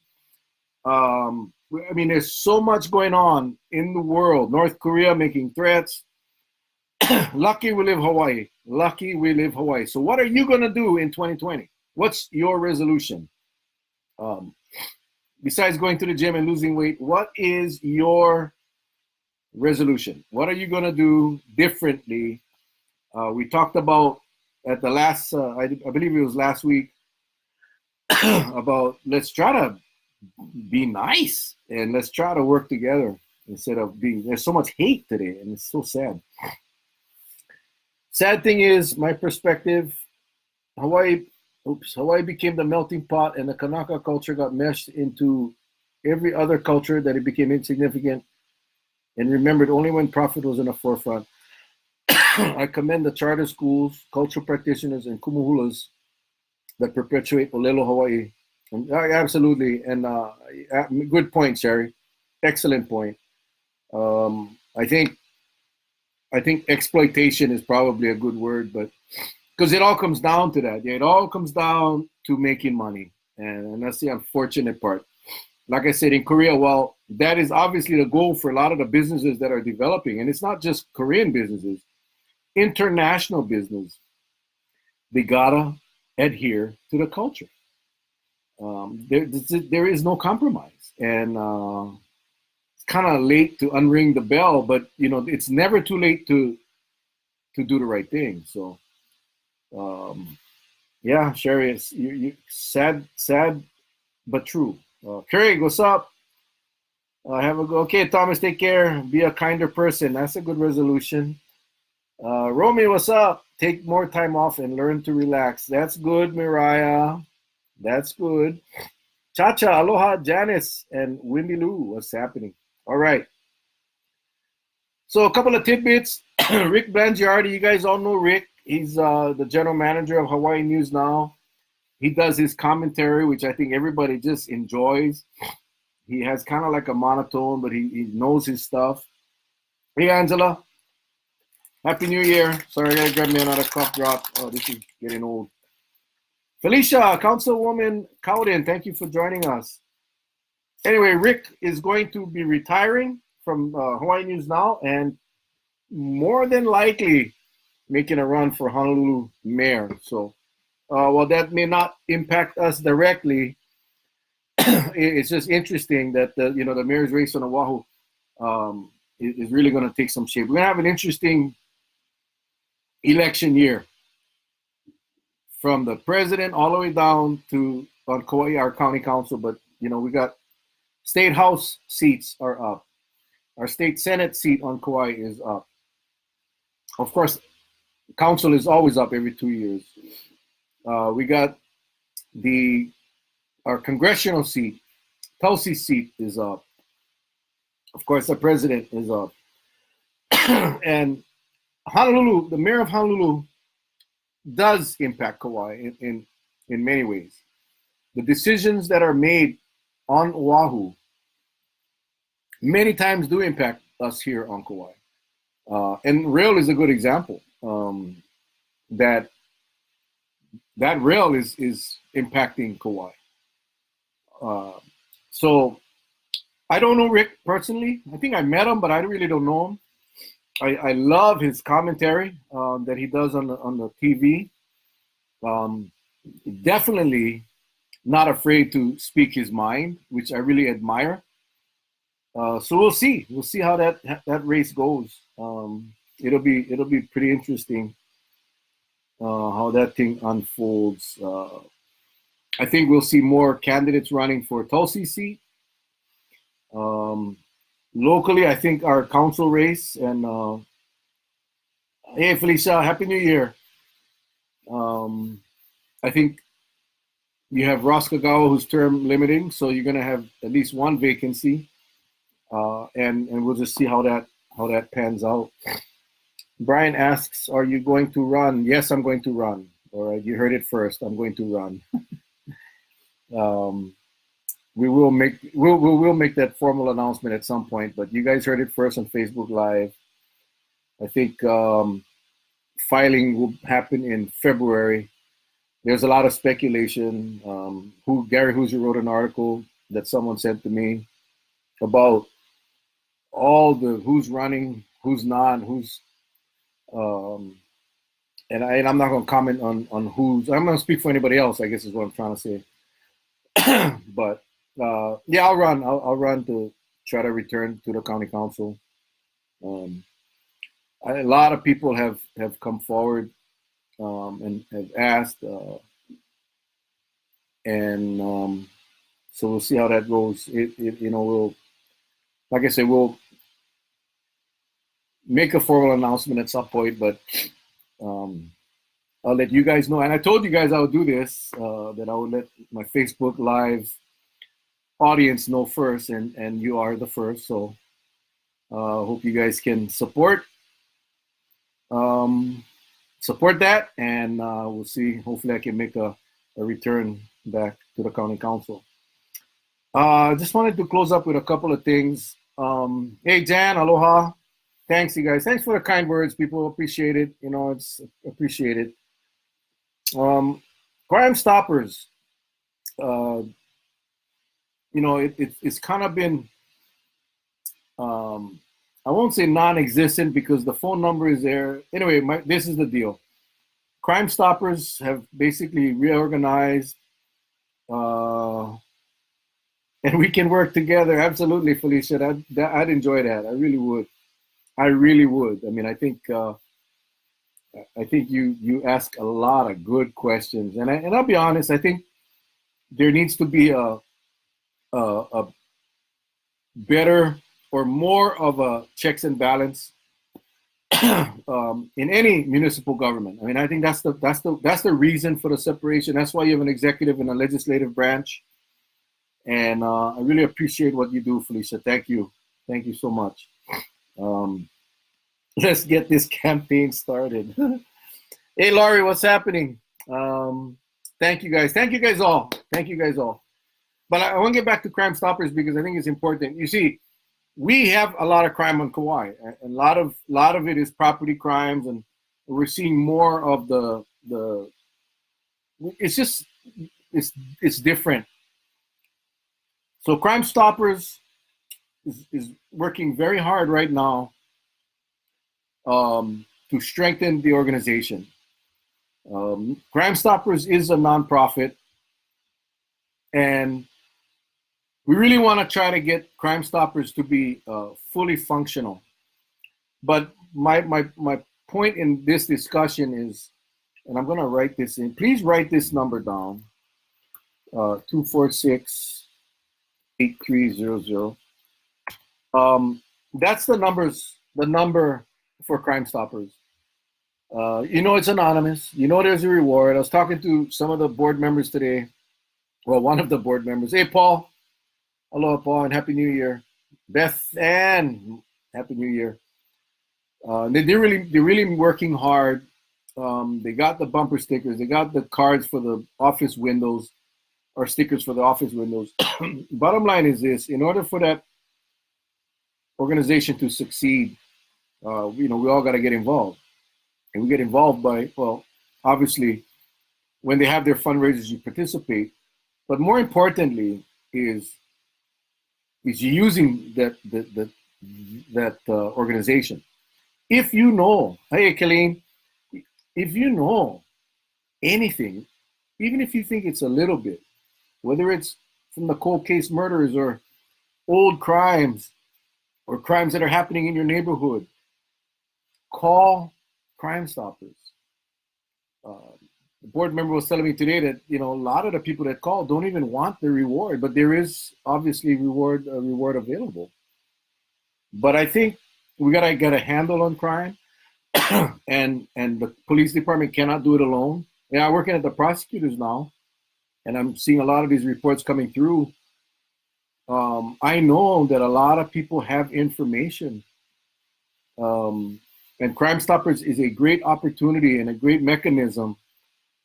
[SPEAKER 1] I mean, there's so much going on in the world. North Korea making threats. Lucky we live Hawaii. So what are you going to do in 2020? What's your resolution? besides going to the gym and losing weight, what is your resolution? What are you going to do differently? We talked about at the last, I believe it was last week, about let's try to be nice and let's try to work together instead of being, there's so much hate today and it's so sad. Sad thing is, my perspective, Hawaii became the melting pot and the Kanaka culture got meshed into every other culture that it became insignificant and remembered only when profit was in the forefront. I commend the charter schools, cultural practitioners, and kumuhulas that perpetuate Olelo Hawaii. Absolutely, and good point, Sherry. Excellent point. I think exploitation is probably a good word, but because it all comes down to that. Yeah, it all comes down to making money, and that's the unfortunate part. Like I said, in Korea, well, that is obviously the goal for a lot of the businesses that are developing, and it's not just Korean businesses, international business. They gotta adhere to the culture. There is no compromise, and it's kind of late to unring the bell, but it's never too late to do the right thing. So, yeah, Sherry, it's you sad but true. Craig, what's up? Have a go. Okay, Thomas, take care. Be a kinder person. That's a good resolution. Romy, what's up? Take more time off and learn to relax. That's good, Mariah. That's good. Chacha, aloha, Janice, and Windy Lou. What's happening? All right. So a couple of tidbits. Rick Blangiardi, you guys all know Rick. He's the general manager of Hawaii News Now. He does his commentary, which I think everybody just enjoys. He has kind of like a monotone, but he knows his stuff. Hey, Angela. Happy New Year. Sorry, I got to grab me another cough drop. Oh, this is getting old. Felicia, Councilwoman Cowden, thank you for joining us. Anyway, Rick is going to be retiring from Hawaii News Now and more than likely making a run for Honolulu mayor. So, while that may not impact us directly, it's just interesting that the mayor's race on Oahu is really going to take some shape. We're going to have an interesting election year from the president all the way down to on Kauai, our county council. But we got state house seats are up. Our state senate seat on Kauai is up. Of course, council is always up every 2 years. We got our congressional seat, Tulsi seat is up. Of course, the president is up. And Honolulu, the mayor of Honolulu does impact Kauai in many ways. The decisions that are made on Oahu many times do impact us here on Kauai. And rail is a good example. That rail is impacting Kauai. So I don't know Rick personally. I think I met him, but I really don't know him. I love his commentary that he does on the TV. Definitely not afraid to speak his mind, which I really admire. So we'll see. We'll see how that race goes. It'll be pretty interesting how that thing unfolds. I think we'll see more candidates running for Tulsi seat. Locally, I think our council race and hey Felicia, Happy New Year. I think you have Ross Kagawa who's term limiting, so you're gonna have at least one vacancy, and we'll just see how that pans out. Brian asks, "Are you going to run?" Yes, I'm going to run. All right, you heard it first. I'm going to run. We will make that formal announcement at some point, but you guys heard it first on Facebook Live. I think filing will happen in February. There's a lot of speculation. Gary Hoosier wrote an article that someone sent to me about all the who's running, who's not, who's and I'm not going to comment on who's. I'm going to speak for anybody else, I guess is what I'm trying to say. But Yeah, I'll run. I'll run to try to return to the county council. Um, a lot of people have come forward and have asked, and so we'll see how that goes. We'll, like I said, we'll make a formal announcement at some point, but um, I'll let you guys know. And I told you guys I would do this, that I would let my Facebook Live audience know first, and you are the first. So hope you guys can um, support that, and we'll see. Hopefully, I can make a return back to the county council. Just wanted to close up with a couple of things. Hey, Jan, aloha. Thanks, you guys. Thanks for the kind words. People appreciate it. It's appreciated. Crime Stoppers. Uh, it's kind of been, um, I won't say non-existent because the phone number is there. Anyway, this is the deal. Crime Stoppers have basically reorganized, and we can work together. Absolutely, Felicia. I'd enjoy that. I really would. I really would. I mean, I think you ask a lot of good questions, and I'll be honest. I think there needs to be a better or more of a checks and balance in any municipal government. I mean, I think that's the reason for the separation. That's why you have an executive and a legislative branch. And I really appreciate what you do, Felicia. Thank you so much. Um, let's get this campaign started. Hey, Laurie, what's happening? Thank you guys. Thank you guys all. Thank you guys all. But I want to get back to Crime Stoppers because I think it's important. You see, we have a lot of crime on Kauai. A lot of it is property crimes, and we're seeing more of the. It's just it's different. So Crime Stoppers is working very hard right now to strengthen the organization. Crime Stoppers is a nonprofit, and we really want to try to get Crime Stoppers to be fully functional. But my point in this discussion is, and I'm going to write this in. Please write this number down: 246-8300. That's the number for Crime Stoppers. It's anonymous. There's a reward. I was talking to some of the board members today. Well, one of the board members. Hey, Paul. Aloha, Paul, and Happy New Year. Beth Ann, Happy New Year. They're really working hard. They got the bumper stickers. They got the cards for the office windows, or stickers for the office windows. Bottom line is this: in order for that organization to succeed, we all got to get involved. And we get involved by, well, obviously, when they have their fundraisers, you participate. But more importantly, is using that organization. If you know, hey, Colleen, if you know anything, even if you think it's a little bit, whether it's from the cold case murders or old crimes or crimes that are happening in your neighborhood, call Crime Stoppers. The board member was telling me today that a lot of the people that call don't even want the reward, but there is obviously a reward available. But I think we gotta get a handle on crime, and the police department cannot do it alone. Yeah, I'm working at the prosecutors now, and I'm seeing a lot of these reports coming through. I know that a lot of people have information. And Crime Stoppers is a great opportunity and a great mechanism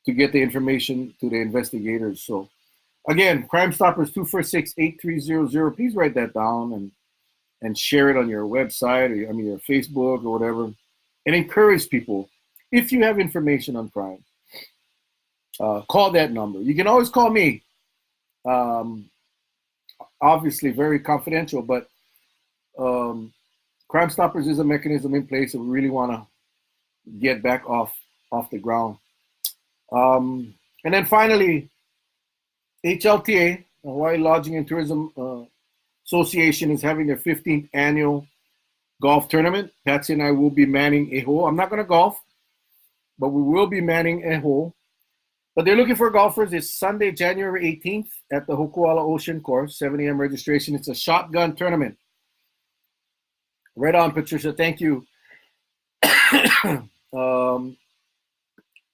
[SPEAKER 1] to get the information to the investigators. So again, Crime Stoppers 246-8300. Please write that down and share it on your website, or your Facebook or whatever, and encourage people. If you have information on crime, call that number. You can always call me. Obviously, very confidential, but Crime Stoppers is a mechanism in place that we really want to get back off the ground. And then finally, HLTA, Hawaii Lodging and Tourism Association is having their 15th annual golf tournament. Patsy and I will be manning a hole. I'm not going to golf, but we will be manning a hole. But they're looking for golfers. It's Sunday, January 18th at the Hokuala Ocean Course, 7 a.m. registration. It's a shotgun tournament. Right on, Patricia. Thank you.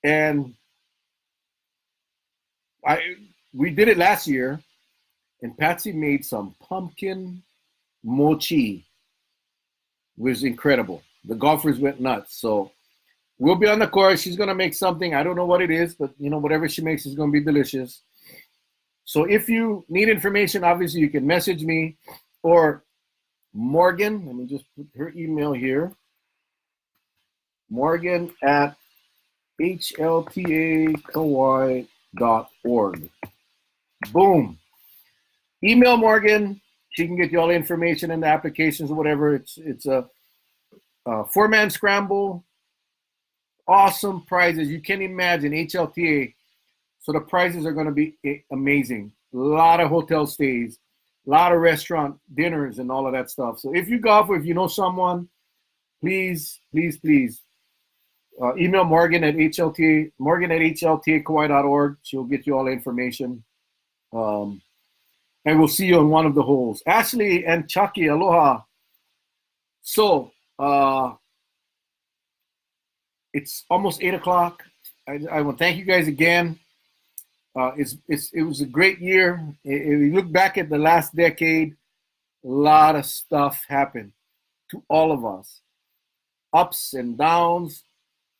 [SPEAKER 1] And we did it last year, and Patsy made some pumpkin mochi. It was incredible. The golfers went nuts. So we'll be on the course. She's going to make something. I don't know what it is, but whatever she makes is going to be delicious. So if you need information, obviously you can message me or Morgan. Let me just put her email here. Morgan at hltakauai.org. Boom. Email Morgan. She can get you all the information and the applications or whatever. It's a four-man scramble. Awesome prizes. You can imagine HLTA. So the prizes are going to be amazing. A lot of hotel stays, a lot of restaurant dinners and all of that stuff. So if you golf or if you know someone, please, please, please email Morgan at hltakauai.org. She'll get you all the information. And we'll see you on one of the holes. Ashley and Chucky, aloha. So it's almost 8 o'clock. I want to thank you guys again. It was a great year. If you look back at the last decade, a lot of stuff happened to all of us. Ups and downs,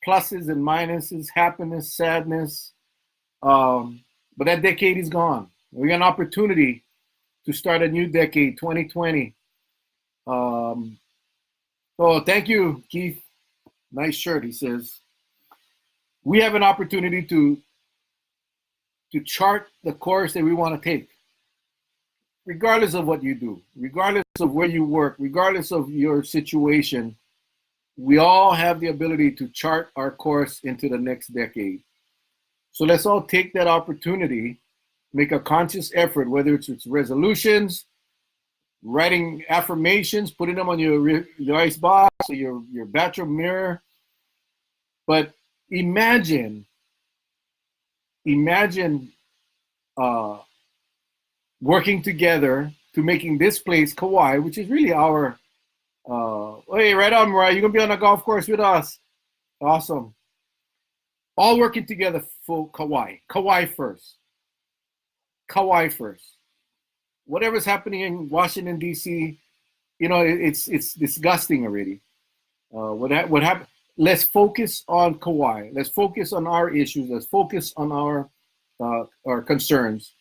[SPEAKER 1] pluses and minuses, happiness, sadness. But that decade is gone. We got an opportunity to start a new decade, 2020. Oh, thank you, Keith. Nice shirt, he says. We have an opportunity to chart the course that we want to take. Regardless of what you do, regardless of where you work, regardless of your situation, we all have the ability to chart our course into the next decade. So let's all take that opportunity, make a conscious effort, whether it's resolutions, writing affirmations, putting them on your ice box or your bathroom mirror. But imagine working together to making this place, Kauai, which is really our, hey, right on, Mariah, you're going to be on the golf course with us. Awesome. All working together for Kauai. Kauai first. Kauai first. Whatever's happening in Washington, D.C., it's disgusting already. What happened? Let's focus on Kauai. Let's focus on our issues. Let's focus on our concerns.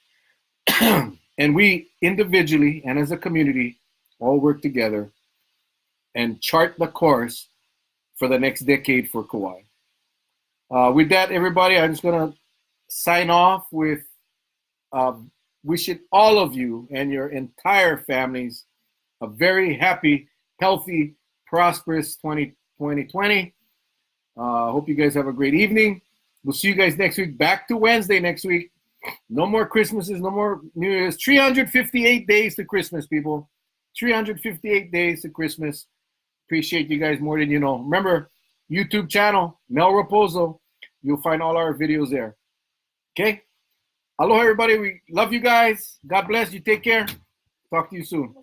[SPEAKER 1] And we individually and as a community all work together and chart the course for the next decade for Kauai. With that, everybody, I'm just going to sign off with wishing all of you and your entire families a very happy, healthy, prosperous 2020. Hope you guys have a great evening. We'll see you guys next week. Back to Wednesday next week. No more Christmases, no more New Year's. 358 days to Christmas, people. 358 days to Christmas. Appreciate you guys more than you know. Remember, YouTube channel, Mel Rapozo. You'll find all our videos there. Okay? Aloha, everybody. We love you guys. God bless you. Take care. Talk to you soon.